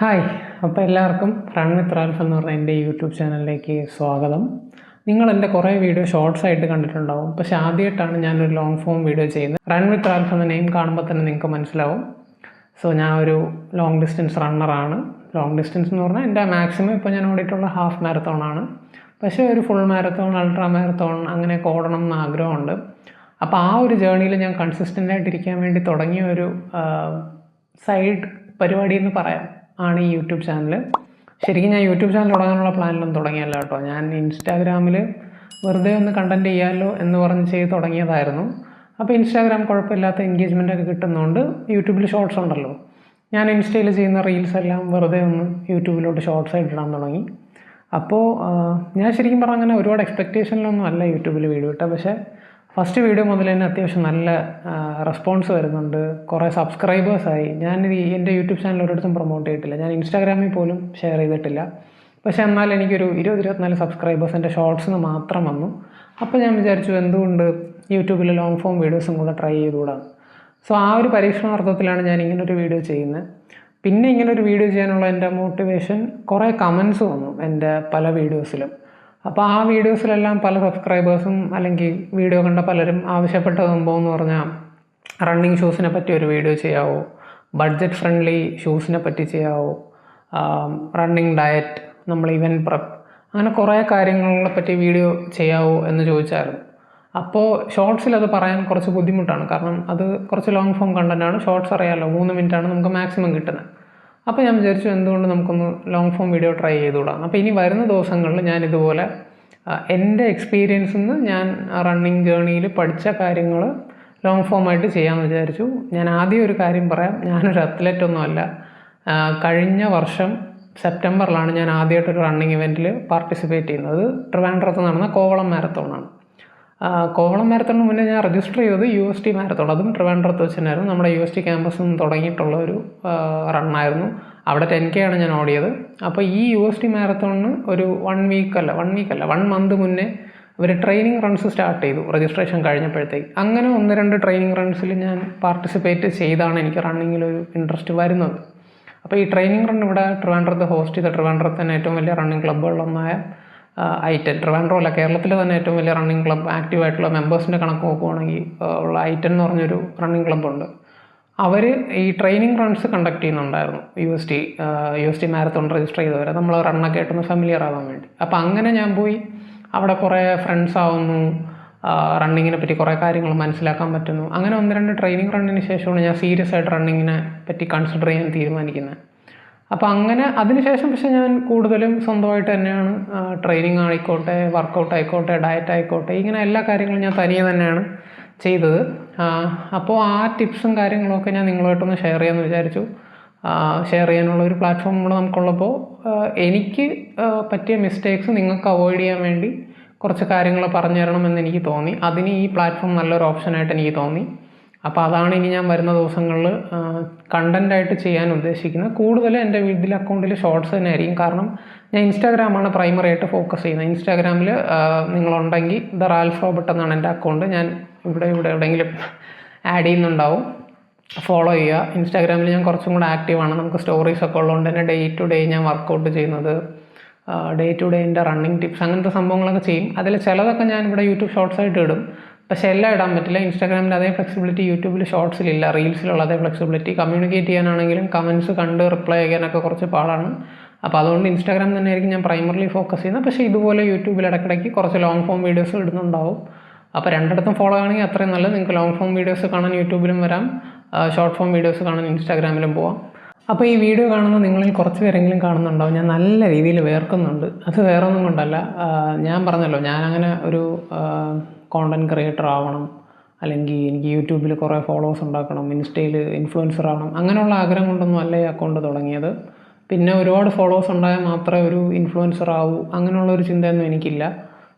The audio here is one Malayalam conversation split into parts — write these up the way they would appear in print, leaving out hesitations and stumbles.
ഹായ്, അപ്പോൾ എല്ലാവർക്കും റൺ വിത്ത് റാൽഫ് എന്ന് പറഞ്ഞ എൻ്റെ യൂട്യൂബ് ചാനലിലേക്ക് സ്വാഗതം. നിങ്ങൾ എൻ്റെ കുറേ വീഡിയോ ഷോർട്സ് ആയിട്ട് കണ്ടിട്ടുണ്ടാവും, പക്ഷേ ആദ്യമായിട്ടാണ് ഞാനൊരു ലോങ് ഫോം വീഡിയോ ചെയ്യുന്നത്. റൺ വിത്ത് റാൽഫ് എന്ന നെയിം കാണുമ്പോൾ തന്നെ നിങ്ങൾക്ക് മനസ്സിലാവും. സോ ഞാൻ ഒരു ലോങ് ഡിസ്റ്റൻസ് റണ്ണറാണ്. ലോങ് ഡിസ്റ്റൻസ് എന്ന് പറഞ്ഞാൽ എൻ്റെ മാക്സിമം ഇപ്പോൾ ഞാൻ ഓടിയിട്ടുള്ള ഹാഫ് മാരത്തോണാണ്. പക്ഷേ ഒരു ഫുൾ മാരത്തോൺ, അൾട്രാ മാരത്തോൺ അങ്ങനെയൊക്കെ ഓടണം എന്ന് ആഗ്രഹമുണ്ട്. അപ്പോൾ ആ ഒരു ജേർണിയിൽ ഞാൻ കൺസിസ്റ്റൻ്റ് ആയിട്ടിരിക്കാൻ വേണ്ടി തുടങ്ങിയ ഒരു സൈഡ് പരിപാടി എന്ന് പറയാം ആണ് ഈ യൂട്യൂബ് ചാനൽ. ശരിക്കും ഞാൻ യൂട്യൂബ് ചാനൽ തുടങ്ങാനുള്ള പ്ലാനിലൊന്നും തുടങ്ങിയല്ല കേട്ടോ. ഞാൻ ഇൻസ്റ്റാഗ്രാമിൽ വെറുതെ ഒന്ന് കണ്ടൻറ്റ് ചെയ്യാമല്ലോ എന്ന് പറഞ്ഞ് ചെയ്ത് തുടങ്ങിയതായിരുന്നു. അപ്പോൾ ഇൻസ്റ്റാഗ്രാം കുഴപ്പമില്ലാത്ത എൻഗേജ്മെൻറ്റൊക്കെ കിട്ടുന്നതുകൊണ്ട് യൂട്യൂബിൽ ഷോർട്സ് ഉണ്ടല്ലോ, ഞാൻ ഇൻസ്റ്റയിൽ ചെയ്യുന്ന റീൽസ് എല്ലാം വെറുതെ ഒന്ന് യൂട്യൂബിലോട്ട് ഷോർട്സ് ആയിട്ട് ഇടാൻ തുടങ്ങി. അപ്പോൾ ഞാൻ ശരിക്കും പറഞ്ഞാൽ അങ്ങനെ ഒരുപാട് എക്സ്പെക്റ്റേഷനിലൊന്നും അല്ല യൂട്യൂബിൽ വീഡിയോ ഇട്ടത്. പക്ഷേ ഫസ്റ്റ് വീഡിയോ മുതൽ തന്നെ അത്യാവശ്യം നല്ല റെസ്പോൺസ് വരുന്നുണ്ട്. കുറേ സബ്സ്ക്രൈബേഴ്സായി. എൻ്റെ യൂട്യൂബ് ചാനൽ ഒരിടത്തും പ്രൊമോട്ട് ചെയ്തിട്ടില്ല, ഞാൻ ഇൻസ്റ്റാഗ്രാമിൽ പോലും ഷെയർ ചെയ്തിട്ടില്ല. പക്ഷേ എന്നാൽ എനിക്കൊരു 20-24 സബ്സ്ക്രൈബേഴ്സ് എൻ്റെ ഷോർട്സിന് മാത്രം വന്നു. അപ്പോൾ ഞാൻ വിചാരിച്ചു എന്തുകൊണ്ട് യൂട്യൂബിൽ ലോങ് ഫോം വീഡിയോസും കൂടെ ട്രൈ ചെയ്തുകൂടാണ്. സോ ആ ഒരു പരീക്ഷണാർത്ഥത്തിലാണ് ഞാൻ ഇങ്ങനൊരു വീഡിയോ ചെയ്യുന്നത്. പിന്നെ ഇങ്ങനൊരു വീഡിയോ ചെയ്യാനുള്ള എൻ്റെ മോട്ടിവേഷൻ, കുറേ കമൻസ് വന്നു എൻ്റെ പല വീഡിയോസിലും. അപ്പോൾ ആ വീഡിയോസിലെല്ലാം പല സബ്സ്ക്രൈബേഴ്സും അല്ലെങ്കിൽ വീഡിയോ കണ്ട പലരും ആവശ്യപ്പെട്ട സംഭവം എന്ന് പറഞ്ഞാൽ റണ്ണിങ് ഷൂസിനെ പറ്റി ഒരു വീഡിയോ ചെയ്യാവോ, ബഡ്ജറ്റ് ഫ്രണ്ട്ലി ഷൂസിനെ പറ്റി ചെയ്യാവോ, റണ്ണിങ് ഡയറ്റ്, നമ്മൾ ഇവൻറ്റ് പ്രപ്പ്, അങ്ങനെ കുറേ കാര്യങ്ങളെ പറ്റി വീഡിയോ ചെയ്യാവോ എന്ന് ചോദിച്ചായിരുന്നു. അപ്പോൾ ഷോർട്സിൽ അത് പറയാൻ കുറച്ച് ബുദ്ധിമുട്ടാണ്, കാരണം അത് കുറച്ച് ലോങ് ഫോം കണ്ടൻറ്റാണ്. ഷോർട്സ് അറിയാമല്ലോ, 3 മിനിറ്റാണ് നമുക്ക് മാക്സിമം കിട്ടുന്നത്. അപ്പോൾ ഞാൻ വിചാരിച്ചു എന്തുകൊണ്ട് നമുക്കൊന്ന് ലോങ് ഫോം വീഡിയോ ട്രൈ ചെയ്തുകൂടാം. അപ്പോൾ ഇനി വരുന്ന ദിവസങ്ങളിൽ ഞാൻ ഇതുപോലെ എൻ്റെ എക്സ്പീരിയൻസിൽ നിന്ന് ഞാൻ റണ്ണിങ് ജേർണിയിൽ പഠിച്ച കാര്യങ്ങൾ ലോങ് ഫോമായിട്ട് ചെയ്യാമെന്ന് വിചാരിച്ചു. ഞാൻ ആദ്യം ഒരു കാര്യം പറയാം, ഞാനൊരു അത്ലറ്റൊന്നുമല്ല. കഴിഞ്ഞ വർഷം സെപ്റ്റംബറിലാണ് ഞാൻ ആദ്യമായിട്ടൊരു റണ്ണിങ് ഇവൻറ്റിൽ പാർട്ടിസിപ്പേറ്റ് ചെയ്യുന്നത്. ട്രിവാൻഡ്രത്ത് നടന്ന കോവളം മാരത്തോണാണ്. കോവളം മാരത്തോണിന് മുന്നേ ഞാൻ രജിസ്റ്റർ ചെയ്തത് UST മാരത്തോൺ, അതും ട്രിവാൻഡ്രത്ത് വെച്ച് തന്നെയായിരുന്നു. നമ്മുടെ UST ക്യാമ്പസിൽ നിന്ന് തുടങ്ങിയിട്ടുള്ള ഒരു റണ്ണായിരുന്നു. അവിടെ 10K ആണ് ഞാൻ ഓടിയത്. അപ്പോൾ ഈ UST മാരത്തോണിന് ഒരു 1 മന്ത് മുന്നേ അവർ ട്രെയിനിങ് റൺസ് സ്റ്റാർട്ട് ചെയ്തു രജിസ്ട്രേഷൻ കഴിഞ്ഞപ്പോഴത്തേക്ക്. അങ്ങനെ 1-2 ട്രെയിനിങ് റൺസിൽ ഞാൻ പാർട്ടിസിപ്പേറ്റ് ചെയ്താണ് എനിക്ക് റണ്ണിങ്ങിലൊരു ഇൻട്രസ്റ്റ് വരുന്നത്. അപ്പോൾ ഈ ട്രെയിനിങ് റൺ ഇവിടെ ട്രിവാൻഡ്രത്ത് ഹോസ്റ്റ് ചെയ്ത, ട്രിവാൻഡ്രത്ത് തന്നെ ഏറ്റവും വലിയ റണ്ണിങ് ക്ലബ്ബുകളിലൊന്നായ I10, ട്രിവാൻഡ്രം അല്ല, കേരളത്തിൽ തന്നെ ഏറ്റവും വലിയ റണ്ണിങ് ക്ലബ്ബ്, ആക്റ്റീവായിട്ടുള്ള മെമ്പേഴ്സിൻ്റെ കണക്ക് നോക്കുവാണെങ്കിൽ ഉള്ള I10 എന്ന് പറഞ്ഞൊരു റണ്ണിങ് ക്ലബ്ബുണ്ട്. അവർ ഈ ട്രെയിനിങ് റൺസ് കണ്ടക്ട് ചെയ്യുന്നുണ്ടായിരുന്നു. UST മാരത്തോൺ രജിസ്റ്റർ ചെയ്തവരെ നമ്മൾ റണ്ണൊക്കെ ആയിട്ടൊന്ന് ഫെമിലിയർ ആവാൻ വേണ്ടി. അപ്പോൾ അങ്ങനെ ഞാൻ പോയി അവിടെ കുറേ ഫ്രണ്ട്സ് ആവുന്നു, റണ്ണിങ്ങിനെ പറ്റി കുറേ കാര്യങ്ങൾ മനസ്സിലാക്കാൻ പറ്റുന്നു. അങ്ങനെ 1-2 ട്രെയിനിങ് റണ്ണിന് ശേഷമാണ് ഞാൻ സീരിയസ് ആയിട്ട് റണ്ണിങ്ങിനെ പറ്റി കൺസിഡർ ചെയ്യാൻ തീരുമാനിക്കുന്നത്. അപ്പോൾ അങ്ങനെ അതിനുശേഷം പക്ഷേ ഞാൻ കൂടുതലും സ്വന്തമായിട്ട് തന്നെയാണ് ട്രെയിനിങ് ആയിക്കോട്ടെ, വർക്കൗട്ട് ആയിക്കോട്ടെ, ഡയറ്റ് ആയിക്കോട്ടെ, ഇങ്ങനെ എല്ലാ കാര്യങ്ങളും ഞാൻ തനിയെ തന്നെയാണ് ചെയ്തത്. അപ്പോൾ ആ ടിപ്സും കാര്യങ്ങളൊക്കെ ഞാൻ നിങ്ങളുമായിട്ടൊന്ന് ഷെയർ ചെയ്യാമെന്ന് വിചാരിച്ചു. ഷെയർ ചെയ്യാനുള്ള ഒരു പ്ലാറ്റ്ഫോം കൂടെ നമുക്കുള്ളപ്പോൾ എനിക്ക് പറ്റിയ മിസ്റ്റേക്സ് നിങ്ങൾക്ക് അവോയ്ഡ് ചെയ്യാൻ വേണ്ടി കുറച്ച് കാര്യങ്ങൾ പറഞ്ഞു തരണമെന്ന് എനിക്ക് തോന്നി. അതിന് ഈ പ്ലാറ്റ്ഫോം നല്ലൊരു ഓപ്ഷനായിട്ട് എനിക്ക് തോന്നി. അപ്പോൾ അതാണ് ഇനി ഞാൻ വരുന്ന ദിവസങ്ങളിൽ കണ്ടൻറ്റായിട്ട് ചെയ്യാൻ ഉദ്ദേശിക്കുന്നത്. കൂടുതൽ എൻ്റെ വീട്ടിലെ അക്കൗണ്ടിൽ ഷോർട്സ് തന്നെ ആയിരിക്കും, കാരണം ഞാൻ ഇൻസ്റ്റാഗ്രാമാണ് പ്രൈമറി ആയിട്ട് ഫോക്കസ് ചെയ്യുന്നത്. ഇൻസ്റ്റാഗ്രാമിൽ നിങ്ങളുണ്ടെങ്കിൽ ദ റാൽഫ് റോബർട്ട് എന്നാണ് എൻ്റെ അക്കൗണ്ട്. ഞാൻ ഇവിടെ എവിടെയെങ്കിലും ആഡ് ചെയ്യുന്നുണ്ടാവും, ഫോളോ ചെയ്യുക. ഇൻസ്റ്റാഗ്രാമിൽ ഞാൻ കുറച്ചും കൂടെ ആക്റ്റീവാണ്. നമുക്ക് സ്റ്റോറീസൊക്കെ ഉള്ളതുകൊണ്ട് തന്നെ ഡേ ടു ഡേ ഞാൻ വർക്കൗട്ട് ചെയ്യുന്നത്, ഡേ ടു ഡേ എൻ്റെ റണ്ണിങ് ടിപ്സ്, അങ്ങനത്തെ സംഭവങ്ങളൊക്കെ ചെയ്യും. അതിൽ ചിലതൊക്കെ ഞാൻ ഇവിടെ യൂട്യൂബ് ഷോർട്സ് ആയിട്ട് ഇടും, പക്ഷേ എല്ലാം ഇടാൻ പറ്റില്ല. ഇൻസ്റ്റാഗ്രാമിൽ അതേ ഫ്ലെക്സിബിലിറ്റി യൂട്യൂബിൽ ഷോർട്സിലില്ല, റീൽസിലുള്ള അതേ ഫ്ലെക്സിബിലിറ്റി. കമ്മ്യൂണിക്കേറ്റ് ചെയ്യാനാണെങ്കിലും കമൻസ് കണ്ട് റിപ്ലൈ ചെയ്യാനൊക്കെ കുറച്ച് പാടാണ്. അപ്പോൾ അതുകൊണ്ട് ഇൻസ്റ്റാഗ്രാം തന്നെയായിരിക്കും ഞാൻ പ്രൈമറിലി ഫോക്കസ് ചെയ്യുന്നത്. പക്ഷേ ഇതുപോലെ യൂട്യൂബിൽ ഇടയ്ക്കിടയ്ക്ക് കുറച്ച് ലോങ് ഫോം വീഡിയോസ് ഇടുന്നുണ്ടാവും. അപ്പോൾ രണ്ടിടത്തും ഫോളോ ആണെങ്കിൽ അത്രയും നല്ലത്. നിങ്ങൾക്ക് ലോങ് ഫോം വീഡിയോസ് കാണാൻ യൂട്യൂബിലും വരാം, ഷോർട്ട് ഫോം വീഡിയോസ് കാണാൻ ഇൻസ്റ്റാഗ്രാമിലും പോവാം. അപ്പോൾ ഈ വീഡിയോ കാണുന്ന നിങ്ങളിൽ കുറച്ച് പേരെങ്കിലും കാണുന്നുണ്ടാവും. ഞാൻ നല്ല രീതിയിൽ വേർക്കുന്നുണ്ട്. അത് വേറെ ഒന്നും കൊണ്ടല്ല, ഞാൻ പറഞ്ഞല്ലോ, ഞാനങ്ങനെ ഒരു കോണ്ടൻറ്റ് ക്രിയേറ്റർ ആവണം, അല്ലെങ്കിൽ എനിക്ക് യൂട്യൂബിൽ കുറേ ഫോളോവേഴ്സ് ഉണ്ടാക്കണം, ഇൻസ്റ്റയിൽ ഇൻഫ്ലുവൻസർ ആവണം, അങ്ങനെയുള്ള ആഗ്രഹം കൊണ്ടൊന്നും അല്ല ഈ അക്കൗണ്ട് തുടങ്ങിയത്. പിന്നെ ഒരുപാട് ഫോളോവേഴ്സ് ഉണ്ടായാൽ മാത്രമേ ഒരു ഇൻഫ്ലുവൻസർ ആവൂ, അങ്ങനെയുള്ളൊരു ചിന്തയൊന്നും എനിക്കില്ല.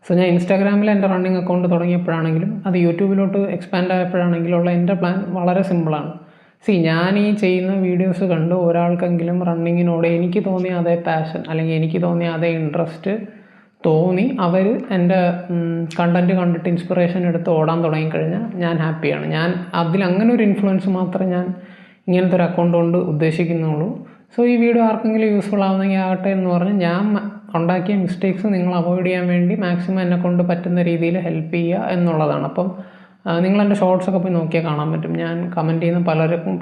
സോ ഞാൻ ഇൻസ്റ്റാഗ്രാമിൽ എൻ്റെ റണ്ണിങ് അക്കൗണ്ട് തുടങ്ങിയപ്പോഴാണെങ്കിലും അത് യൂട്യൂബിലോട്ട് എക്സ്പാൻഡ് ആയപ്പോഴാണെങ്കിലും ഉള്ള എൻ്റെ പ്ലാൻ വളരെ സിമ്പിളാണ്. ഞാൻ ഈ ചെയ്യുന്ന വീഡിയോസ് കണ്ട് ഒരാൾക്കെങ്കിലും റണ്ണിങ്ങിനോട് എനിക്ക് തോന്നിയ അതേ പാഷൻ അല്ലെങ്കിൽ എനിക്ക് തോന്നിയ അതേ ഇൻട്രസ്റ്റ് തോന്നി അവർ എൻ്റെ കണ്ടൻറ്റ് കണ്ടിട്ട് ഇൻസ്പിറേഷൻ എടുത്ത് ഓടാൻ തുടങ്ങിക്കഴിഞ്ഞാൽ ഞാൻ ഹാപ്പിയാണ്. ഞാൻ അങ്ങനെ ഒരു ഇൻഫ്ലുവൻസ് മാത്രമേ ഞാൻ ഇങ്ങനത്തെ ഒരു അക്കൗണ്ട് കൊണ്ട് ഉദ്ദേശിക്കുന്നുള്ളൂ. സോ ഈ വീഡിയോ ആർക്കെങ്കിലും യൂസ്ഫുൾ ആവുന്നെങ്കിൽ ആകട്ടെ എന്ന് പറഞ്ഞ് ഞാൻ ഉണ്ടാക്കിയ മിസ്റ്റേക്സ് നിങ്ങൾ അവോയ്ഡ് ചെയ്യാൻ വേണ്ടി മാക്സിമം എന്നെക്കൊണ്ട് പറ്റുന്ന രീതിയിൽ ഹെൽപ്പ് ചെയ്യുക എന്നുള്ളതാണ്. അപ്പം നിങ്ങളെൻ്റെ ഷോർട്സൊക്കെ പോയി നോക്കിയാൽ കാണാൻ പറ്റും. ഞാൻ കമൻറ്റ് ചെയ്യുന്ന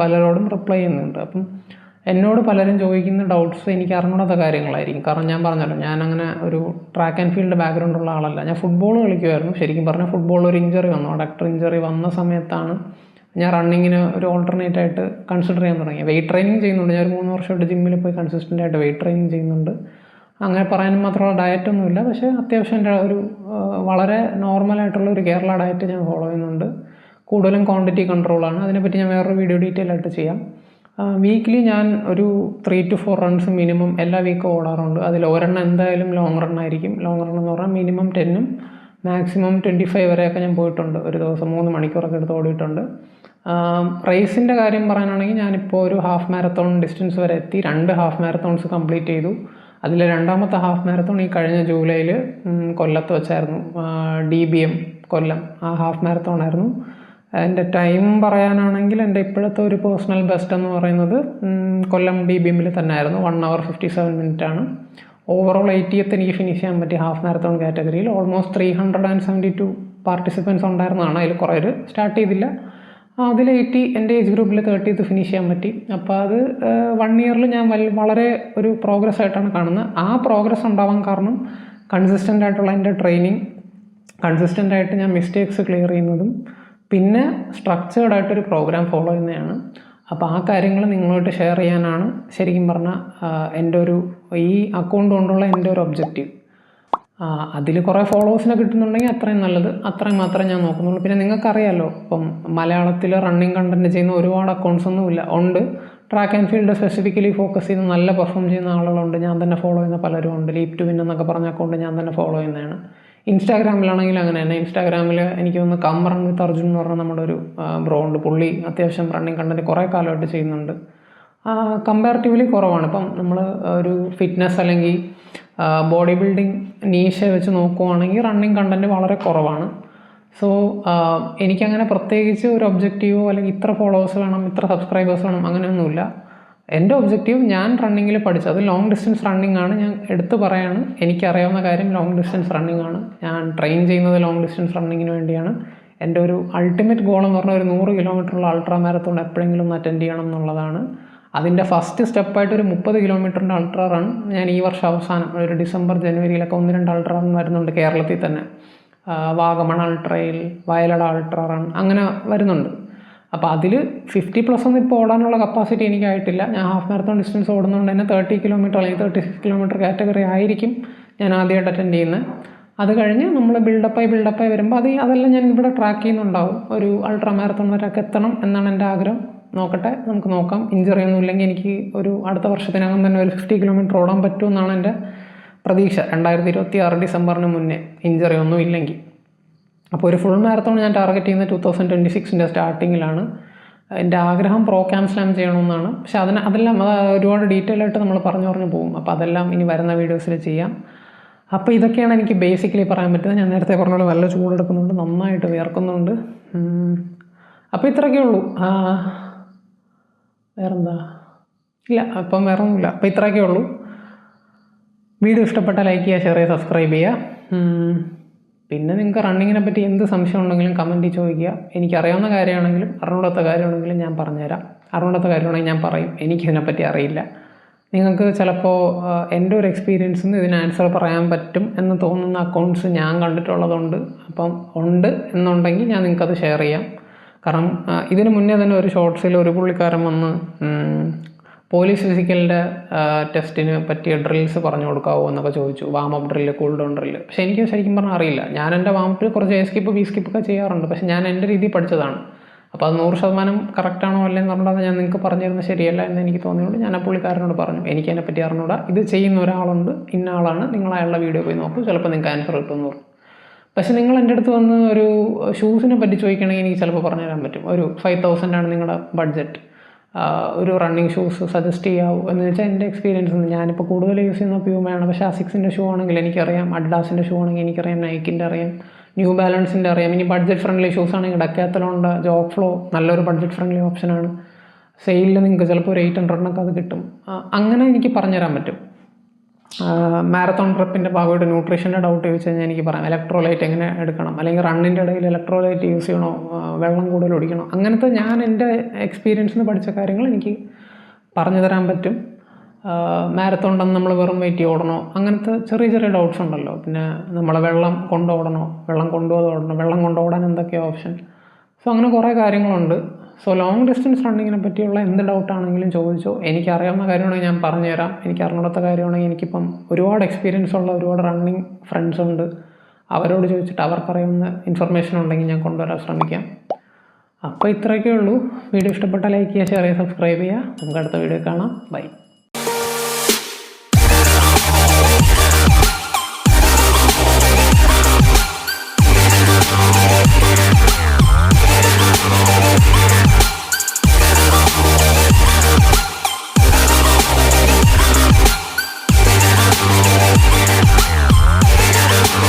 പലരോടും റിപ്ലൈ ചെയ്യുന്നുണ്ട്. അപ്പം എന്നോട് പലരും ചോദിക്കുന്ന ഡൗട്ട്സ് എനിക്ക് അറിഞ്ഞൂടാത്ത കാര്യങ്ങളായിരിക്കും. കാരണം ഞാൻ പറഞ്ഞല്ലോ, ഞാനങ്ങനെ ഒരു ട്രാക്ക് ആൻഡ് ഫീൽഡ് ബാക്ക്ഗ്രൗണ്ട് ഉള്ള ആളല്ല. ഞാൻ ഫുട്ബോൾ കളിക്കുമായിരുന്നു. ശരിക്കും പറഞ്ഞാൽ ഫുട്ബോളിൽ ഒരു ഇഞ്ചറി വന്നു. അഡക്ടർ ഇഞ്ചറി വന്ന സമയത്താണ് ഞാൻ റണ്ണിങ്ങിന് ഒരു ഓൾട്ടർനേറ്റ് ആയിട്ട് കൺസിഡർ ചെയ്യാൻ തുടങ്ങി. വെയിറ്റ് ട്രെയിനിങ് ചെയ്യുന്നുണ്ട്. ഞാൻ ഒരു 3 വർഷമായിട്ട് ജിമ്മിൽ പോയി കൺസിസ്റ്റൻ്റ് ആയിട്ട് വെയിറ്റ് ട്രെയിനിങ് ചെയ്യുന്നുണ്ട്. അങ്ങനെ പറയാനും മാത്രമുള്ള ഡയറ്റൊന്നുമില്ല, പക്ഷേ അത്യാവശ്യം എൻ്റെ ഒരു വളരെ നോർമലായിട്ടുള്ള ഒരു കേരള ഡയറ്റ് ഞാൻ ഫോളോ ചെയ്യുന്നുണ്ട്. കൂടുതലും ക്വാണ്ടിറ്റി കൺട്രോളാണ്. അതിനെപ്പറ്റി ഞാൻ വേറൊരു വീഡിയോ ഡീറ്റെയിൽ ആയിട്ട് ചെയ്യാം. വീക്ക്ലി ഞാൻ ഒരു 3 to 4 റൺസ് മിനിമം എല്ലാ വീക്കും ഓടാറുണ്ട്. അതിൽ ഒരെണ്ണം എന്തായാലും ലോങ് റൺ ആയിരിക്കും. ലോങ് റൺ എന്ന് പറഞ്ഞാൽ മിനിമം 10ഉം മാക്സിമം 25 വരെയൊക്കെ ഞാൻ പോയിട്ടുണ്ട്. ഒരു ദിവസം 3 മണിക്കൂറൊക്കെ എടുത്ത് ഓടിയിട്ടുണ്ട്. റേസിൻ്റെ കാര്യം പറയാനാണെങ്കിൽ ഞാനിപ്പോൾ ഒരു ഹാഫ് മാരത്തോൺ ഡിസ്റ്റൻസ് വരെ എത്തി. 2 ഹാഫ് മാരത്തോൺസ് കംപ്ലീറ്റ് ചെയ്തു. അതിൽ രണ്ടാമത്തെ ഹാഫ് മാരത്തോൺ ഈ കഴിഞ്ഞ ജൂലൈയിൽ കൊല്ലത്ത് വെച്ചായിരുന്നു. DBM കൊല്ലം ആ ഹാഫ് മാരത്തോൺ ആയിരുന്നു. എൻ്റെ ടൈം പറയാനാണെങ്കിൽ എൻ്റെ ഇപ്പോഴത്തെ ഒരു പേഴ്സണൽ ബെസ്റ്റ് എന്ന് പറയുന്നത് കൊല്ലം DBMൽ തന്നെ ആയിരുന്നു. 1 hour 57 minutes ആണ്. ഓവറോൾ 80th എനിക്ക് ഫിനിഷ് ചെയ്യാൻ പറ്റി ഹാഫ് മാരത്തോൺ കാറ്റഗറിയിൽ. ഓൾമോസ്റ്റ് 372 പാർട്ടിസിപ്പൻസ് ഉണ്ടായിരുന്നതാണ്. അതിൽ കുറേ സ്റ്റാർട്ട് ചെയ്തില്ല. അതിൽ 80 എൻ്റെ ഏജ് ഗ്രൂപ്പിൽ 30th ഫിനിഷ് ചെയ്യാൻ പറ്റി. അപ്പോൾ അത് 1 yearൽ ഞാൻ വളരെ ഒരു പ്രോഗ്രസ് ആയിട്ടാണ് കാണുന്നത്. ആ പ്രോഗ്രസ് ഉണ്ടാവാൻ കാരണം കൺസിസ്റ്റൻ്റ് ആയിട്ടുള്ള എൻ്റെ ട്രെയിനിങ്, കൺസിസ്റ്റൻ്റ് ആയിട്ട് ഞാൻ മിസ്റ്റേക്സ് ക്ലിയർ ചെയ്യുന്നതും പിന്നെ സ്ട്രക്ചേർഡ് ആയിട്ടൊരു പ്രോഗ്രാം ഫോളോ ചെയ്യുന്നതാണ്. അപ്പോൾ ആ കാര്യങ്ങൾ നിങ്ങളോട്ട് ഷെയർ ചെയ്യാനാണ് ശരിക്കും പറഞ്ഞാൽ എൻ്റെ ഒരു ഈ അക്കൗണ്ട് കൊണ്ടുള്ള എൻ്റെ ഒരു ഒബ്ജക്റ്റീവ്. അതിൽ കുറേ ഫോളോവേഴ്സിനെ കിട്ടുന്നുണ്ടെങ്കിൽ അത്രയും നല്ലത്. അത്രയും മാത്രമേ ഞാൻ നോക്കുന്നുള്ളൂ. പിന്നെ നിങ്ങൾക്കറിയാമല്ലോ, ഇപ്പം മലയാളത്തിൽ റണ്ണിങ് കണ്ടൻറ്റ് ചെയ്യുന്ന ഒരുപാട് അക്കൗണ്ട്സ് ഒന്നുമില്ല. ഉണ്ട്, track and field specifically focus ചെയ്ത് നല്ല പെർഫോം ചെയ്യുന്ന ആളുകളുണ്ട്. ഞാൻ തന്നെ ഫോളോ ചെയ്യുന്ന പലരും ഉണ്ട്. ലീപ് ടു വിൻ എന്നൊക്കെ പറഞ്ഞ അക്കൗണ്ട് ഞാൻ തന്നെ ഫോളോ ചെയ്യുന്നതാണ്. ഇൻസ്റ്റാഗ്രാമിലാണെങ്കിൽ അങ്ങനെ തന്നെ. ഇൻസ്റ്റാഗ്രാമിൽ എനിക്ക് തോന്നുന്നു കം റൺ വിത്ത് അർജുൻ എന്ന് പറഞ്ഞാൽ നമ്മുടെ ഒരു ബ്രോ ഉണ്ട്. പുള്ളി അത്യാവശ്യം റണ്ണിങ് കണ്ടൻറ്റ് കുറേ കാലമായിട്ട് ചെയ്യുന്നുണ്ട്. കമ്പാരിറ്റീവ്ലി കുറവാണ്. ഇപ്പം നമ്മൾ ഒരു ഫിറ്റ്നസ് അല്ലെങ്കിൽ ബോഡി ബിൽഡിംഗ് നീഷ വെച്ച് നോക്കുവാണെങ്കിൽ റണ്ണിങ് കണ്ടൻറ്റ് വളരെ കുറവാണ്. സോ എനിക്കങ്ങനെ പ്രത്യേകിച്ച് ഒരു ഒബ്ജക്റ്റീവോ അല്ലെങ്കിൽ ഇത്ര ഫോളോവേഴ്സ് വേണം, ഇത്ര സബ്സ്ക്രൈബേഴ്സ് വേണം, അങ്ങനെയൊന്നുമില്ല. എൻ്റെ ഒബ്ജക്റ്റീവ് ഞാൻ റണ്ണിങ്ങിൽ പഠിച്ചത് അത് ലോങ് ഡിസ്റ്റൻസ് റണ്ണിങ് ആണ്. ഞാൻ എടുത്ത് പറയാണ്, എനിക്കറിയാവുന്ന കാര്യം ലോങ് ഡിസ്റ്റൻസ് റണ്ണിങ് ആണ്. ഞാൻ ട്രെയിൻ ചെയ്യുന്നത് ലോങ് ഡിസ്റ്റൻസ് റണ്ണിങ്ങിന് വേണ്ടിയാണ്. എൻ്റെ ഒരു അൾട്ടിമേറ്റ് ഗോൾ എന്ന് പറഞ്ഞാൽ ഒരു 100 കിലോമീറ്ററുള്ള അൾട്രാ മാരത്തോൺ എപ്പോഴെങ്കിലും ഒന്ന് അറ്റൻഡ് ചെയ്യണം എന്നുള്ളതാണ്. അതിൻ്റെ ഫസ്റ്റ് സ്റ്റെപ്പായിട്ട് ഒരു 30 കിലോമീറ്ററിൻ്റെ അൾട്രാ റൺ ഞാൻ ഈ വർഷം അവസാനം ഒരു ഡിസംബർ ജനുവരിയിലൊക്കെ 1-2 അൾട്രാ റൺ വരുന്നുണ്ട് കേരളത്തിൽ തന്നെ. വാഗമൺ അൾട്രയിൽ, വയലട അൾട്രാ റൺ അങ്ങനെ വരുന്നുണ്ട്. അപ്പോൾ അതിൽ 50+ ഒന്നും ഇപ്പോൾ ഓടാനുള്ള കപ്പാസിറ്റി എനിക്കായിട്ടില്ല. ഞാൻ ഹാഫ് മാരത്തോൺ ഡിസ്റ്റൻസ് ഓടുന്നതുകൊണ്ട് തന്നെ 30 കിലോമീറ്റർ അല്ലെങ്കിൽ 36 കിലോമീറ്റർ കാറ്റഗറി ആയിരിക്കും ഞാൻ ആദ്യമായിട്ട് അറ്റൻഡ് ചെയ്യുന്നത്. അത് കഴിഞ്ഞ് നമ്മൾ ബിൽഡപ്പായി വരുമ്പോൾ അതെല്ലാം ഞാൻ ഇവിടെ ട്രാക്ക് ചെയ്യുന്നുണ്ടാവും. ഒരു അൾട്രാ മാരത്തോൺ വരെയൊക്കെ എത്തണം എന്നാണ് എൻ്റെ ആഗ്രഹം. നോക്കട്ടെ, നമുക്ക് നോക്കാം. ഇഞ്ചറി ഒന്നും ഇല്ലെങ്കിൽ എനിക്ക് ഒരു അടുത്ത വർഷത്തിനകം തന്നെ ഒരു 50 കിലോമീറ്റർ ഓടാൻ പറ്റുമെന്നാണ് എൻ്റെ പ്രതീക്ഷ. 2026 ഡിസംബറിന് മുന്നേ ഇഞ്ചറി ഒന്നും ഇല്ലെങ്കിൽ. അപ്പോൾ ഒരു ഫുൾ മാരത്തോൺ ഞാൻ ടാർഗറ്റ് ചെയ്യുന്നത് 2026 സ്റ്റാർട്ടിങ്ങിലാണ്. എൻ്റെ ആഗ്രഹം പ്രോ ക്യാം സ്ലാം ചെയ്യണമെന്നാണ്. പക്ഷെ അതെല്ലാം ഒരുപാട് ഡീറ്റെയിൽ ആയിട്ട് നമ്മൾ പറഞ്ഞു പോകും. അപ്പോൾ അതെല്ലാം ഇനി വരുന്ന വീഡിയോസിൽ ചെയ്യാം. അപ്പോൾ ഇതൊക്കെയാണ് എനിക്ക് ബേസിക്കലി പറയാൻ പറ്റുന്നത്. ഞാൻ നേരത്തെ പറഞ്ഞോളൂ, നല്ല ചൂടെടുക്കുന്നുണ്ട്, നന്നായിട്ട് വിയർക്കുന്നുണ്ട്. അപ്പോൾ ഇത്രയൊക്കെ ഉള്ളൂ. വേറെന്താ? ഇല്ല, അപ്പം വേറെ ഒന്നുമില്ല. അപ്പോൾ ഇത്രയൊക്കെ ഉള്ളൂ. വീഡിയോ ഇഷ്ടപ്പെട്ടാൽ ലൈക്ക് ചെയ്യുക, ഷെയർ ചെയ്യുക, സബ്സ്ക്രൈബ് ചെയ്യുക. പിന്നെ നിങ്ങൾക്ക് റണ്ണിങ്ങിനെ പറ്റി എന്ത് സംശയം ഉണ്ടെങ്കിലും കമൻറ്റിൽ ചോദിക്കുക. എനിക്കറിയാവുന്ന കാര്യമാണെങ്കിലും അറിഞ്ഞൂടാത്ത കാര്യമാണെങ്കിലും ഞാൻ പറഞ്ഞുതരാം. അറിഞ്ഞൂടാത്ത കാര്യമാണെങ്കിൽ ഞാൻ പറയും എനിക്കിതിനെപ്പറ്റി അറിയില്ല. നിങ്ങൾക്ക് ചിലപ്പോൾ എൻ്റെ ഒരു എക്സ്പീരിയൻസിൽ നിന്ന് ഇതിന് ആൻസർ പറയാൻ പറ്റും എന്ന് തോന്നുന്ന അക്കൗണ്ട്സ് ഞാൻ കണ്ടിട്ടുള്ളതുണ്ട്. അപ്പം ഉണ്ട് എന്നുണ്ടെങ്കിൽ ഞാൻ നിങ്ങൾക്കത് ഷെയർ ചെയ്യാം. കാരണം ഇതിന് മുന്നേ തന്നെ ഒരു ഷോർട്സിൽ ഒരു പുള്ളിക്കാരൻ വന്ന് പോലീസ് ഫിസിക്കലിൻ്റെ ടെസ്റ്റിന് പറ്റിയ ഡ്രിൽസ് പറഞ്ഞു കൊടുക്കാവോ എന്നൊക്കെ ചോദിച്ചു. Warm up drill, cool down drill. പക്ഷേ എനിക്ക് ശരിക്കും പറഞ്ഞാൽ അറിയില്ല. ഞാൻ എൻ്റെ വാമപ്പിൽ കുറച്ച് എ സ്കിപ്പ് ബി സ്കിപ്പൊക്കെ ചെയ്യാറുണ്ട്. പക്ഷേ ഞാൻ എൻ്റെ രീതിയിൽ പഠിച്ചതാണ്. അപ്പോൾ അത് 100% കറക്റ്റാണോ അല്ലെന്ന് പറഞ്ഞാൽ ഞാൻ നിങ്ങൾക്ക് പറഞ്ഞു തരുന്നത് ശരിയല്ല എന്ന് എനിക്ക് തോന്നിയുള്ളൂ. ഞാൻ ആ പുള്ളിക്കാരനോട് പറഞ്ഞു എനിക്കതിനെപ്പറ്റി അറിഞ്ഞൂടാ, ഇത് ചെയ്യുന്ന ഒരാളുണ്ട്, ഇന്ന ആളാണ്, നിങ്ങൾ അയാളുടെ വീഡിയോ പോയി നോക്കൂ, ചിലപ്പോൾ നിങ്ങൾക്ക് ആൻസർ കിട്ടുമെന്ന് പറഞ്ഞു. പക്ഷേ നിങ്ങൾ എൻ്റെ അടുത്ത് വന്ന് ഒരു ഷൂസിനെ പറ്റി ചോദിക്കണമെങ്കിൽ എനിക്ക് ചിലപ്പോൾ പറഞ്ഞു തരാൻ പറ്റും. ഒരു 5,000 ആണ് നിങ്ങളുടെ ബഡ്ജറ്റ്, ഒരു റണ്ണിങ് ഷൂസ് സജസ്റ്റ് ചെയ്യാവൂ എന്ന് വെച്ചാൽ എൻ്റെ എക്സ്പീരിയൻസ് ഉണ്ട്. ഞാനിപ്പോൾ കൂടുതൽ യൂസ് ചെയ്യുന്ന പ്യൂമയാണ്. പക്ഷേ അസിക്സിൻ്റെ ഷൂ ആണെങ്കിൽ എനിക്കറിയാം, അഡിഡാസിൻ്റെ ഷൂ ആണെങ്കിൽ എനിക്കറിയാം, നൈക്കിൻ്റെ അറിയാം, ന്യൂ ബാലൻസിൻ്റെ അറിയാം. ഇനി ബഡ്ജറ്റ് ഫ്രണ്ട്ലി ഷൂസ് ആണെങ്കിൽ ഡെക്കാത്തലോണിൻ്റെ ജോഗ് ഫ്ലോ നല്ലൊരു ബഡ്ജറ്റ് ഫ്രണ്ട്ലി ഓപ്ഷനാണ്. സെയിലിൽ നിങ്ങൾക്ക് ചിലപ്പോൾ ഒരു 800 അത് കിട്ടും. അങ്ങനെ എനിക്ക് പറഞ്ഞുതരാൻ പറ്റും. മാരത്തോൺ പ്രെപ്പിൻ്റെ ഭാഗമായിട്ട് ന്യൂട്രീഷൻ്റെ ഡൗട്ട് ചോദിച്ചു കഴിഞ്ഞാൽ എനിക്ക് പറയാം ഇലക്ട്രോലൈറ്റ് എങ്ങനെ എടുക്കണം, അല്ലെങ്കിൽ റണ്ണിൻ്റെ ഇടയിൽ ഇലക്ട്രോലൈറ്റ് യൂസ് ചെയ്യണോ, വെള്ളം കൂടുതൽ കുടിക്കണോ, അങ്ങനത്തെ ഞാൻ എൻ്റെ എക്സ്പീരിയൻസിൽ നിന്ന് പഠിച്ച കാര്യങ്ങൾ എനിക്ക് പറഞ്ഞു തരാൻ പറ്റും. മാരത്തോൺ നമ്മൾ വെറും വെയിറ്റ് ഓടണോ, അങ്ങനത്തെ ചെറിയ ചെറിയ ഡൗട്ട്സ് ഉണ്ടല്ലോ. പിന്നെ നമ്മൾ വെള്ളം കൊണ്ടോടണോ, വെള്ളം കൊണ്ടുപോകണോ, വെള്ളം കൊണ്ടോടാൻ എന്തൊക്കെയാണ് ഓപ്ഷൻ. സോ അങ്ങനെ കുറേ കാര്യങ്ങളുണ്ട്. സോ ലോങ് ഡിസ്റ്റൻസ് റണ്ണിങ്ങിനെ പറ്റിയുള്ള എന്ത് ഡൗട്ടാണെങ്കിലും ചോദിച്ചോ. എനിക്കറിയാവുന്ന കാര്യമാണെങ്കിൽ ഞാൻ പറഞ്ഞുതരാം. എനിക്ക് അറിഞ്ഞൂടാത്ത കാര്യമാണെങ്കിൽ എനിക്കിപ്പം ഒരുപാട് എക്സ്പീരിയൻസ് ഉള്ള ഒരുപാട് റണ്ണിങ് ഫ്രണ്ട്സ് ഉണ്ട്. അവരോട് ചോദിച്ചിട്ട് അവർക്കറിയാവുന്ന ഇൻഫർമേഷൻ ഉണ്ടെങ്കിൽ ഞാൻ കൊണ്ടുവരാൻ ശ്രമിക്കാം. അപ്പോൾ ഇത്രയൊക്കെ ഉള്ളൂ. വീഡിയോ ഇഷ്ടപ്പെട്ടാൽ ലൈക്ക് ചെയ്യുക, ഷെയർ ചെയ്യുക, സബ്സ്ക്രൈബ് ചെയ്യുക. നമുക്ക് അടുത്ത വീഡിയോ കാണാം. ബൈ.